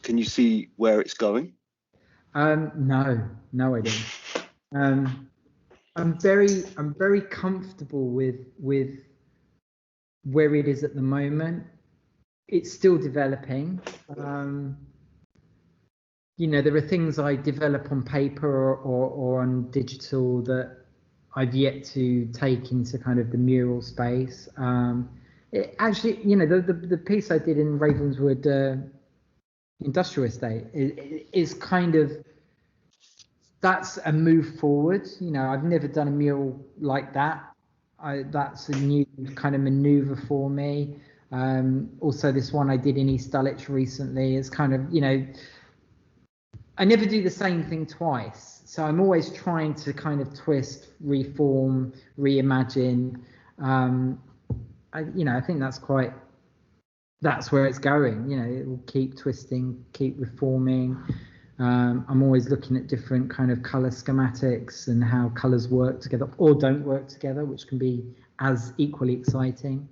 Can you see where it's going? No, I don't. I'm very comfortable with where it is at the moment. It's still developing. You know, there are things I develop on paper or on digital that I've yet to take into kind of the mural space. Actually, you know, the piece I did in Ravenswood Industrial Estate is kind of, that's a move forward. You know, I've never done a mural like that. That's a new kind of maneuver for me. Also, this one I did in East Dulwich recently is kind of, you know, I never do the same thing twice. So I'm always trying to kind of twist, reform, reimagine. You know, I think that's where it's going. You know, it will keep twisting, keep reforming. I'm always looking at different kind of color schematics and how colors work together or don't work together, which can be as equally exciting.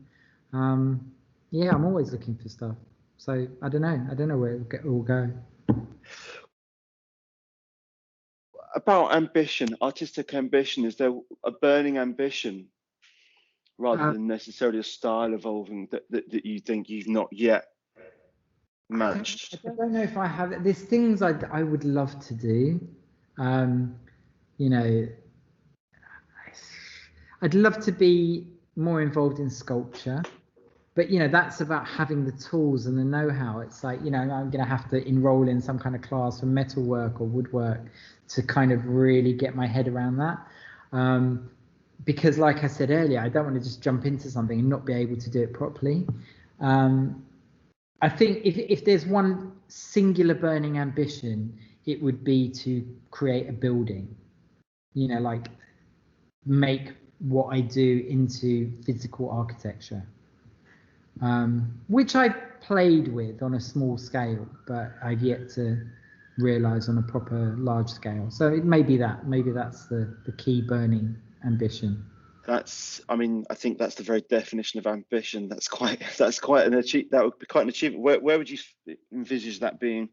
Yeah, I'm always looking for stuff. So I don't know where it will go. About ambition, artistic ambition, is there a burning ambition rather than necessarily a style evolving that you think you've not yet matched? I don't know if I have. There's things I would love to do. You know, I'd love to be more involved in sculpture, but you know, that's about having the tools and the know-how. It's like, you know, I'm going to have to enroll in some kind of class for metalwork or woodwork to kind of really get my head around that. Because like I said earlier, I don't want to just jump into something and not be able to do it properly. I think if there's one singular burning ambition, it would be to create a building, you know, like make what I do into physical architecture, which I've played with on a small scale, but I've yet to realize on a proper large scale. So it may be maybe that's the key burning ambition. I mean, I think that's the very definition of ambition. That would be quite an achievement. Where would you envisage that being?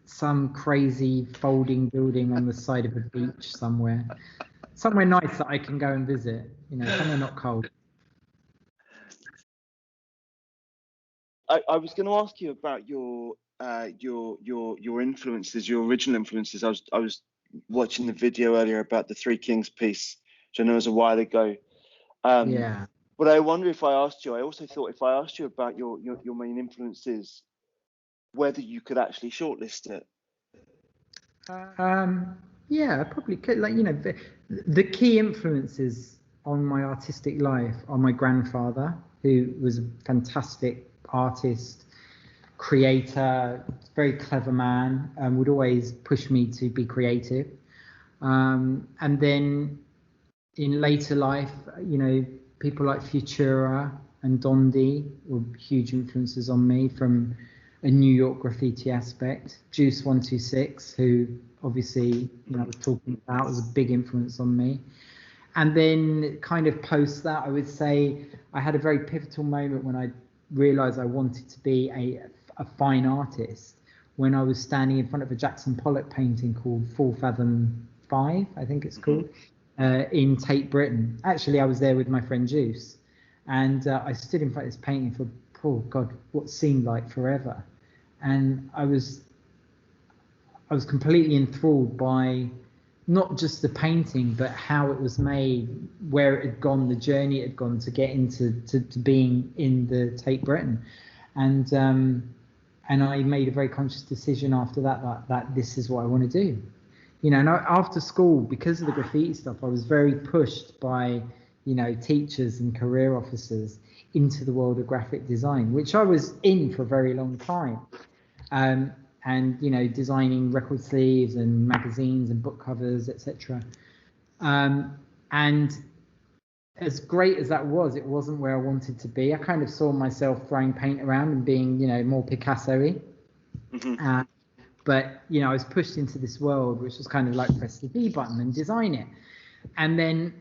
Some crazy folding building on the side of a beach somewhere nice that I can go and visit, you know, somewhere not cold. I was going to ask you about your influences, your original influences. I was watching the video earlier about the Three Kings piece, which I know was a while ago. Yeah. But I wonder if I asked you, I also thought if I asked you about your main influences, whether you could actually shortlist it. Yeah, I probably could. Like, you know, the key influences on my artistic life are my grandfather, who was a fantastic artist, creator, very clever man, and would always push me to be creative. And then in later life, you know, people like Futura and Dondi were huge influences on me from a New York graffiti aspect. Juice 126, who obviously, you know, I was talking about, was a big influence on me. And then kind of post that, I would say I had a very pivotal moment when I realized I wanted to be a fine artist, when I was standing in front of a Jackson Pollock painting called 4 Fathom 5, I think it's called, in Tate Britain. Actually, I was there with my friend Juice, and I stood in front of this painting for, oh God, what seemed like forever. And I was completely enthralled by not just the painting, but how it was made, where it had gone, the journey it had gone to get into to being in the Tate Britain. And I made a very conscious decision after that this is what I want to do. You know, and after school, because of the graffiti stuff, I was very pushed by, you know, teachers and career officers into the world of graphic design, which I was in for a very long time. And, you know, designing record sleeves and magazines and book covers, etc. And as great as that was, it wasn't where I wanted to be. I kind of saw myself throwing paint around and being, you know, more Picasso-y. Mm-hmm. But, you know, I was pushed into this world, which was kind of like press the V button and design it. And then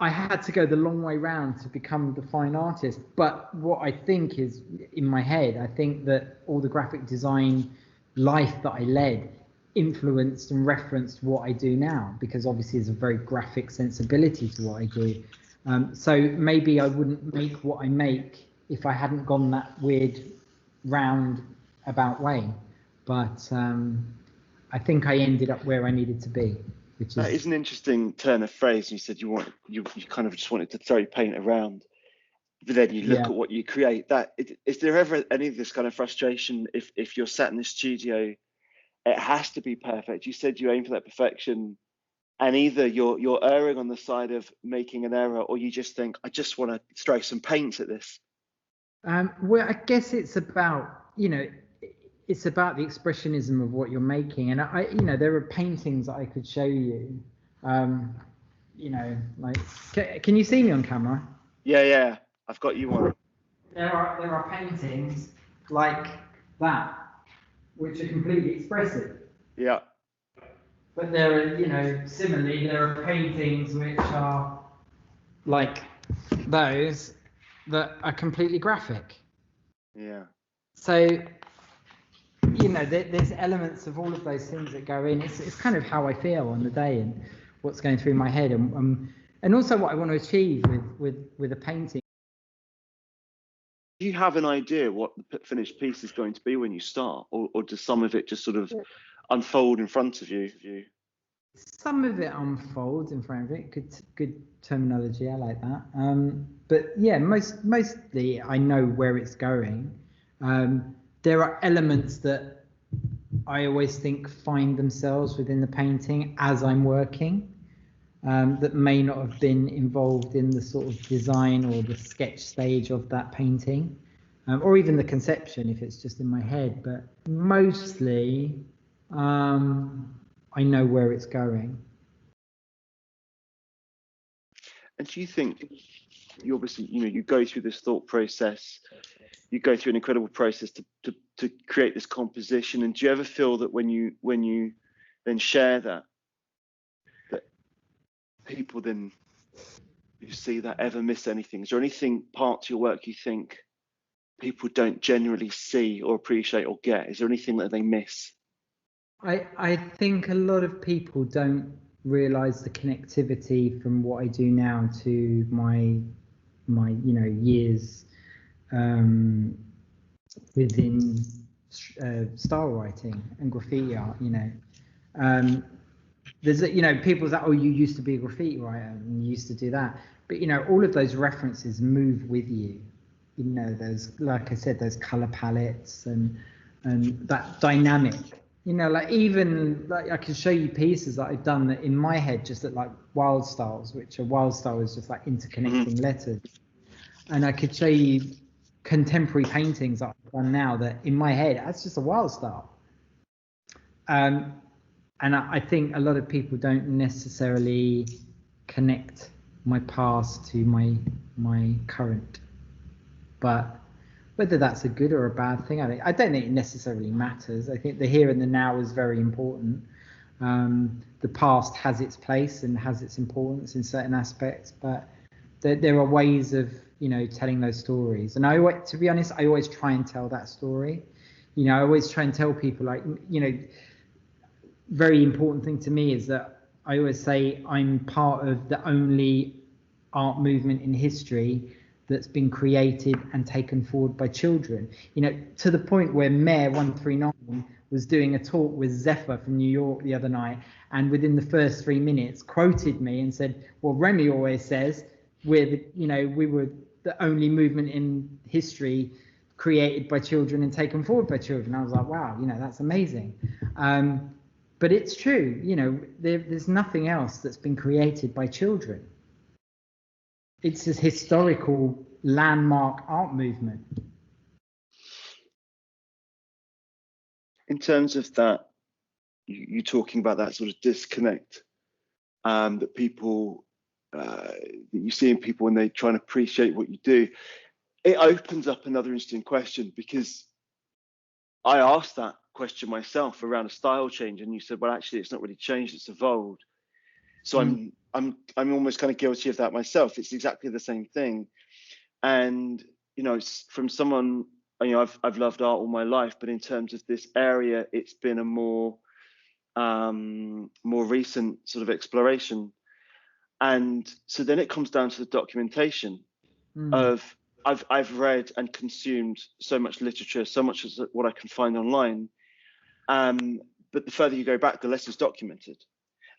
I had to go the long way round to become the fine artist. But what I think is, in my head, I think that all the graphic design life that I led influenced and referenced what I do now, because obviously there's a very graphic sensibility to what I do. So maybe I wouldn't make what I make if I hadn't gone that weird roundabout way. But I think I ended up where I needed to be. That is an interesting turn of phrase. You said you kind of just wanted to throw paint around, but then you look at what you create. Is there ever any of this kind of frustration if you're sat in the studio, it has to be perfect? You said you aim for that perfection, and either you're erring on the side of making an error, or you just think, I just want to throw some paint at this. Well, I guess it's about, it's about the expressionism of what you're making. And there are paintings that I could show you, like, can you see me on camera? Yeah, I've got you on. There are paintings like that, which are completely expressive. Yeah. But there are, similarly, there are paintings which are like those that are completely graphic. Yeah. So, there's elements of all of those things that go in. It's kind of how I feel on the day and what's going through my head, and also what I want to achieve with a painting. Do you have an idea what the finished piece is going to be when you start, or does some of it just sort of unfold in front of you? Some of it unfolds in front of it. Good terminology. I like that. But yeah, mostly I know where it's going. There are elements that I always think find themselves within the painting as I'm working, that may not have been involved in the sort of design or the sketch stage of that painting, or even the conception if it's just in my head. But mostly, I know where it's going. And do you think, you obviously, you go through this thought process, you go through an incredible process to create this composition, and do you ever feel that when you then share that people then who see that ever miss anything? Is there anything, part to your work, you think people don't generally see or appreciate or get? Is there anything that they miss? I think a lot of people don't realize the connectivity from what I do now to my years within style writing and graffiti art. There's people say, oh, you used to be a graffiti writer and you used to do that, but all of those references move with you. Those, like I said, those color palettes and that dynamic. Even I can show you pieces that I've done that in my head just look like wild styles, which a wild style is just like interconnecting letters. And I could show you contemporary paintings that I've done now that in my head, that's just a wild style. And I think a lot of people don't necessarily connect my past to my current. But whether that's a good or a bad thing, I don't think it necessarily matters. I think the here and the now is very important. The past has its place and has its importance in certain aspects, but there are ways of telling those stories. And to be honest, I always try and tell that story. I always try and tell people, like, very important thing to me is that I always say I'm part of the only art movement in history that's been created and taken forward by children. To the point where Mayor 139 was doing a talk with Zephyr from New York the other night, and within the first 3 minutes quoted me and said, well, Remy always says we were the only movement in history created by children and taken forward by children. I was like, wow, that's amazing. But it's true, there's nothing else that's been created by children. It's this historical landmark art movement. In terms of that, you talking about that sort of disconnect that people, that you see in people when they try and appreciate what you do, it opens up another interesting question, because I asked that question myself around a style change, and you said, well, actually, it's not really changed, it's evolved. So I'm almost kind of guilty of that myself. It's exactly the same thing. And, you know, from someone, you know, I've loved art all my life, but in terms of this area, it's been a more recent sort of exploration. And so then it comes down to the documentation of, I've read and consumed so much literature, so much as what I can find online. But the further you go back, the less is documented.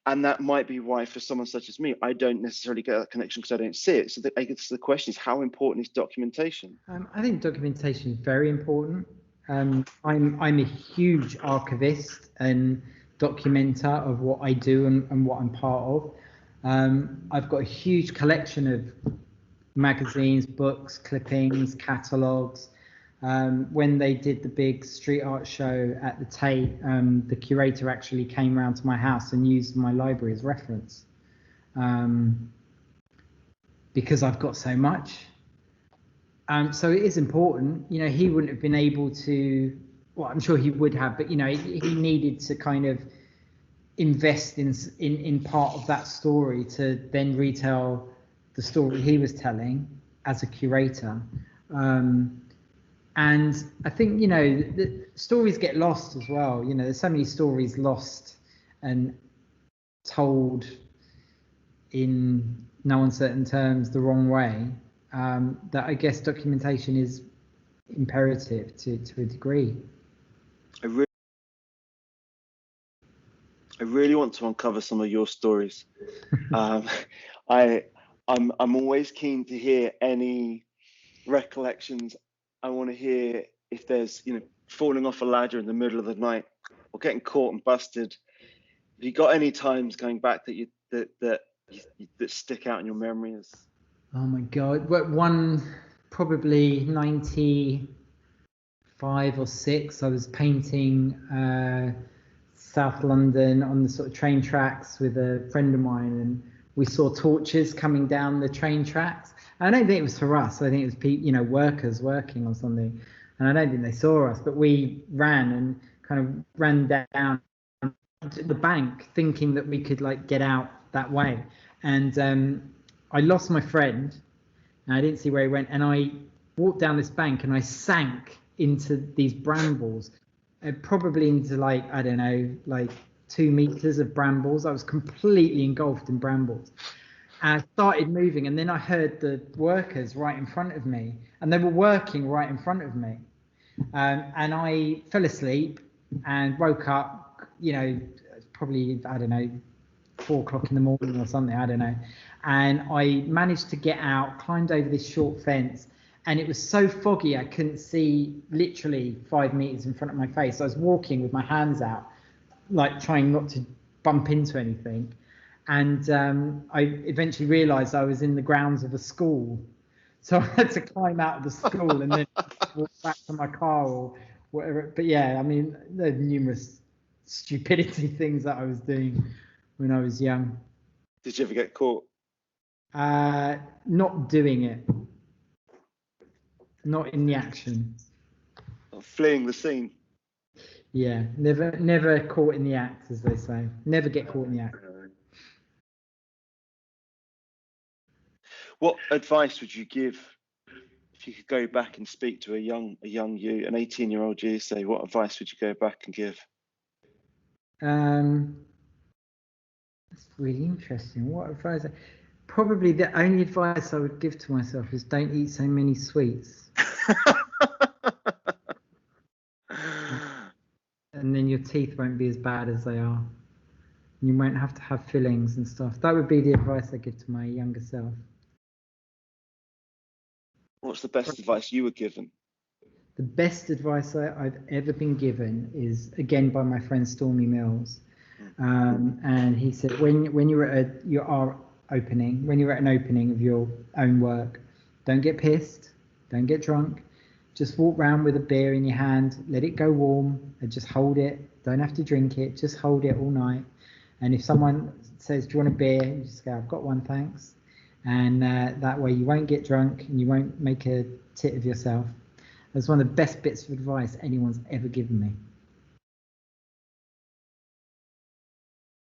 And that might be why, for someone such as me, I don't necessarily get that connection because I don't see it. So I guess the question is, how important is documentation? I think documentation is very important. I'm a huge archivist and documenter of what I do and what I'm part of. I've got a huge collection of magazines, books, clippings, catalogues. When they did the big street art show at the Tate, the curator actually came round to my house and used my library as reference, because I've got so much. So it is important. You know, he wouldn't have been able to, well, I'm sure he would have, but, you know, he needed to kind of invest in part of that story to then retell the story he was telling as a curator. And I think, you know, the stories get lost as well. You know, there's so many stories lost and told in no uncertain terms the wrong way, that I guess documentation is imperative to a degree. I really want to uncover some of your stories. I'm always keen to hear any recollections. I want to hear if there's, you know, falling off a ladder in the middle of the night or getting caught and busted. Have you got any times going back that that stick out in your memories? Oh my God! One, probably 95 or 6. I was painting South London on the sort of train tracks with a friend of mine, and we saw torches coming down the train tracks. I don't think it was for us. I think it was people, you know, workers working or something. And I don't think they saw us, but we ran and kind of ran down to the bank thinking that we could like get out that way. And I lost my friend and I didn't see where he went. And I walked down this bank and I sank into these brambles, probably into like, I don't know, like 2 meters of brambles. I was completely engulfed in brambles. And I started moving, and then I heard the workers right in front of me, and they were working right in front of me. And I fell asleep and woke up, you know, probably, I don't know, 4 o'clock in the morning or something, I don't know. And I managed to get out, climbed over this short fence, and it was so foggy I couldn't see literally 5 meters in front of my face. I was walking with my hands out, like trying not to bump into anything. And I eventually realized I was in the grounds of a school. So I had to climb out of the school and then walk back to my car or whatever. But yeah, I mean, there are numerous stupidity things that I was doing when I was young. Did you ever get caught? Not doing it. Not in the action. Fleeing the scene. Yeah, never caught in the act, as they say. Never get caught in the act. What advice would you give if you could go back and speak to a young you, an 18-year-old you, say, what advice would you go back and give? That's really interesting. What advice? Probably the only advice I would give to myself is don't eat so many sweets. And then your teeth won't be as bad as they are. You won't have to have fillings and stuff. That would be the advice I give to my younger self. What's the best advice you were given? The best advice I've ever been given is, again, by my friend Stormy Mills. And he said, when you're at an opening of your own work, don't get pissed, don't get drunk. Just walk around with a beer in your hand, let it go warm, and just hold it. Don't have to drink it, just hold it all night. And if someone says, do you want a beer? You just go, I've got one, thanks. And that way you won't get drunk and you won't make a tit of yourself. That's one of the best bits of advice anyone's ever given me.